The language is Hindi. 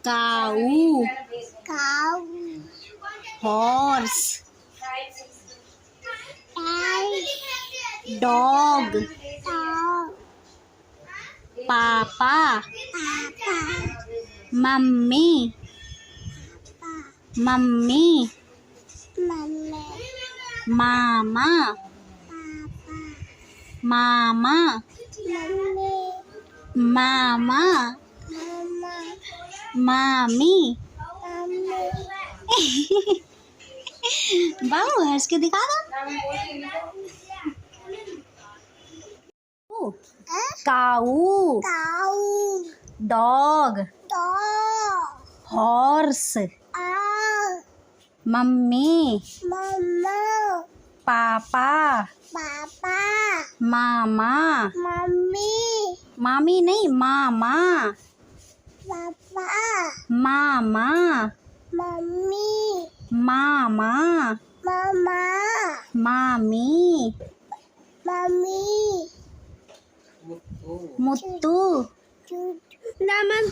काऊ cow, horse egg, dog dog, पापा papa, मम्मी मम्मी mummy, मामा papa, मामा mummy, मामा mama, मामी mummy, बाबू हंस के दिखा दो काऊ cow, dog dog, horse egg, mummy mama, पापा papa, मामा mummy, मामी नहीं मामा papa, मामा mummy, मामा mama, मामी mummy, मुत्तू naman